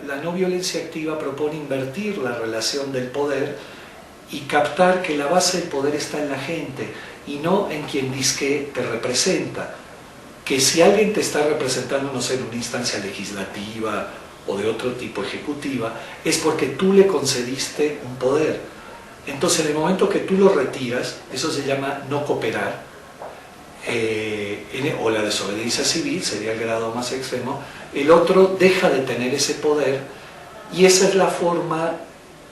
la no violencia activa propone invertir la relación del poder y captar que la base del poder está en la gente y no en quien dice te representa. Que si alguien te está representando, no sé, en una instancia legislativa o de otro tipo ejecutiva, es porque tú le concediste un poder. Entonces, en el momento que tú lo retiras, eso se llama no cooperar, o la desobediencia civil, sería el grado más extremo, el otro deja de tener ese poder y esa es la forma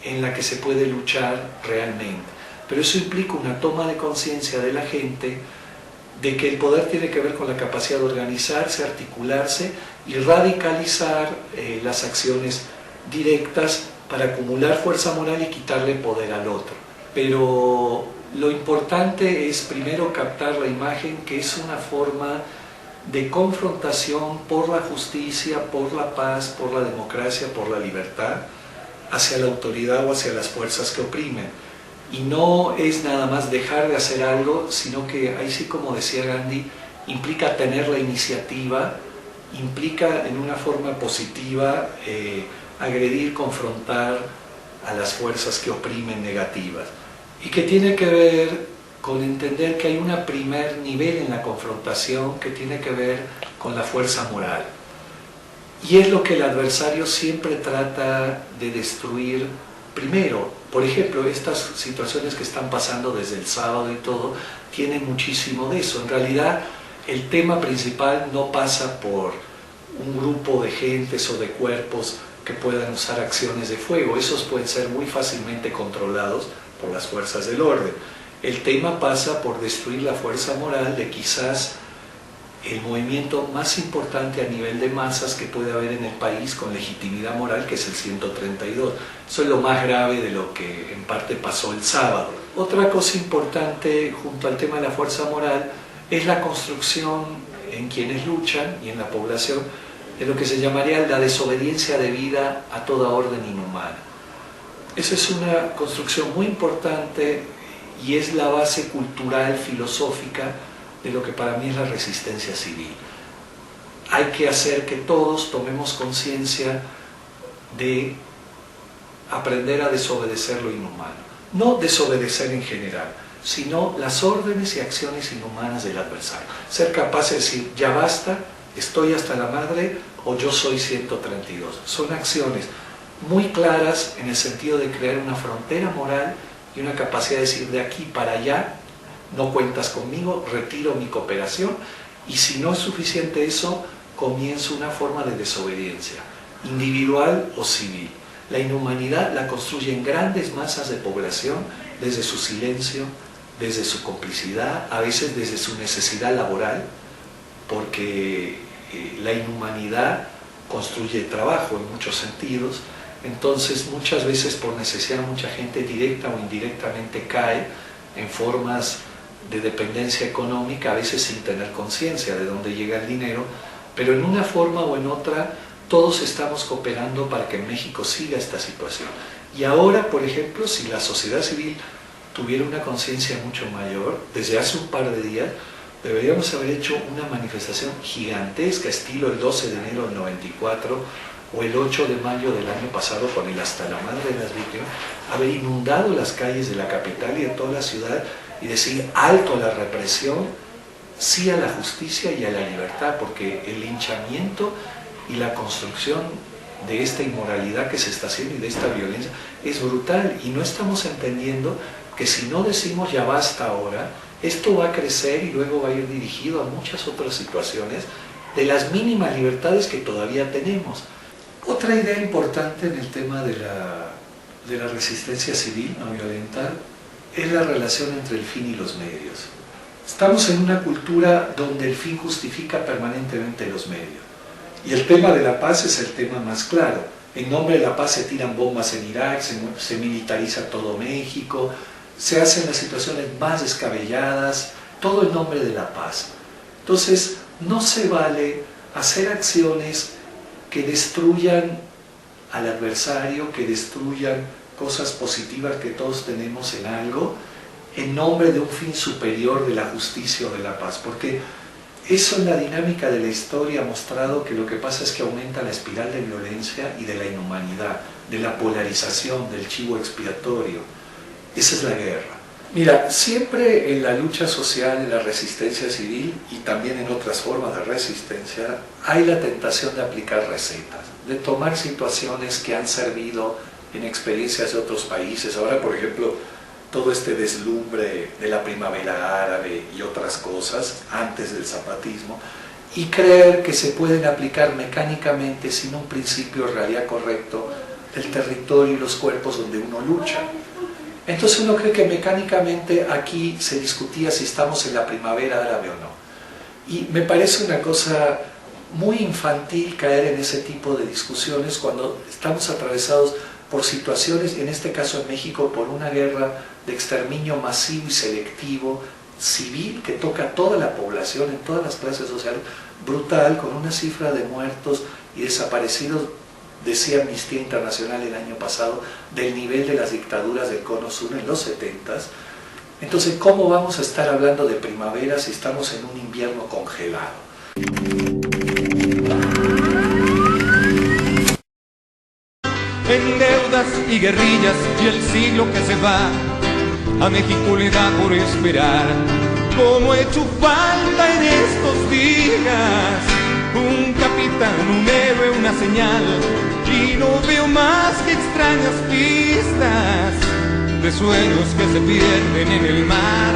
en la que se puede luchar realmente. Pero eso implica una toma de conciencia de la gente de que el poder tiene que ver con la capacidad de organizarse, articularse y radicalizar las acciones directas para acumular fuerza moral y quitarle poder al otro. Pero lo importante es primero captar la imagen que es una forma de confrontación por la justicia, por la paz, por la democracia, por la libertad, hacia la autoridad o hacia las fuerzas que oprimen. Y no es nada más dejar de hacer algo, sino que ahí sí, como decía Gandhi, implica tener la iniciativa, implica en una forma positiva agredir, confrontar a las fuerzas que oprimen negativas. Y que tiene que ver con entender que hay un primer nivel en la confrontación que tiene que ver con la fuerza moral. Y es lo que el adversario siempre trata de destruir primero. Por ejemplo, estas situaciones que están pasando desde el sábado y todo, tienen muchísimo de eso. En realidad, el tema principal no pasa por un grupo de gentes o de cuerpos que puedan usar acciones de fuego. Esos pueden ser muy fácilmente controlados por las fuerzas del orden. El tema pasa por destruir la fuerza moral de quizás el movimiento más importante a nivel de masas que puede haber en el país con legitimidad moral, que es el 132. Eso es lo más grave de lo que en parte pasó el sábado. Otra cosa importante junto al tema de la fuerza moral es la construcción en quienes luchan y en la población de lo que se llamaría la desobediencia debida a toda orden inhumana. Esa es una construcción muy importante y es la base cultural, filosófica, de lo que para mí es la resistencia civil. Hay que hacer que todos tomemos conciencia de aprender a desobedecer lo inhumano. No desobedecer en general, sino las órdenes y acciones inhumanas del adversario. Ser capaz de decir, ya basta, estoy hasta la madre, o yo soy 132. Son acciones muy claras en el sentido de crear una frontera moral y una capacidad de decir, de aquí para allá, no cuentas conmigo, retiro mi cooperación, y si no es suficiente eso, comienzo una forma de desobediencia, individual o civil. La inhumanidad la construyen grandes masas de población desde su silencio, desde su complicidad, a veces desde su necesidad laboral, porque la inhumanidad construye trabajo en muchos sentidos. Entonces muchas veces por necesidad mucha gente directa o indirectamente cae en formas de dependencia económica, a veces sin tener conciencia de dónde llega el dinero, pero en una forma o en otra todos estamos cooperando para que en México siga esta situación. Y ahora, por ejemplo, si la sociedad civil tuviera una conciencia mucho mayor, desde hace un par de días deberíamos haber hecho una manifestación gigantesca, estilo el 12 de enero del 94 o el 8 de mayo del año pasado con el hasta la madre de las víctimas, haber inundado las calles de la capital y de toda la ciudad y decir alto a la represión, sí a la justicia y a la libertad, porque el linchamiento y la construcción de esta inmoralidad que se está haciendo y de esta violencia es brutal, y no estamos entendiendo que si no decimos ya basta ahora, esto va a crecer y luego va a ir dirigido a muchas otras situaciones de las mínimas libertades que todavía tenemos. Otra idea importante en el tema de la resistencia civil no violenta es la relación entre el fin y los medios. Estamos en una cultura donde el fin justifica permanentemente los medios. Y el tema de la paz es el tema más claro. En nombre de la paz se tiran bombas en Irak, se militariza todo México, se hacen las situaciones más descabelladas, todo en nombre de la paz. Entonces, no se vale hacer acciones que destruyan al adversario, que destruyan cosas positivas que todos tenemos en algo, en nombre de un fin superior de la justicia o de la paz, porque Eso en la dinámica de la historia ha mostrado que lo que pasa es que aumenta la espiral de violencia y de la inhumanidad, de la polarización, del chivo expiatorio. Esa es la guerra. Mira, siempre en la lucha social, en la resistencia civil y también en otras formas de resistencia, hay la tentación de aplicar recetas, de tomar situaciones que han servido en experiencias de otros países. Ahora, por ejemplo, todo este deslumbre de la primavera árabe y otras cosas antes del zapatismo, y creer que se pueden aplicar mecánicamente sin un principio en realidad correcto el territorio y los cuerpos donde uno lucha. Entonces uno cree que mecánicamente aquí se discutía si estamos en la primavera árabe o no. Y me parece una cosa muy infantil caer en ese tipo de discusiones cuando estamos atravesados por situaciones, en este caso en México, por una guerra de exterminio masivo y selectivo, civil, que toca a toda la población, en todas las clases sociales, brutal, con una cifra de muertos y desaparecidos, decía Amnistía Internacional el año pasado, del nivel de las dictaduras del Cono Sur en los 70s. Entonces, ¿cómo vamos a estar hablando de primavera si estamos en un invierno congelado? En deudas y guerrillas y el siglo que se va, a México le da por esperar. Como he hecho falta en estos días, un capitán, un héroe, una señal, y no veo más que extrañas pistas de sueños que se pierden en el mar.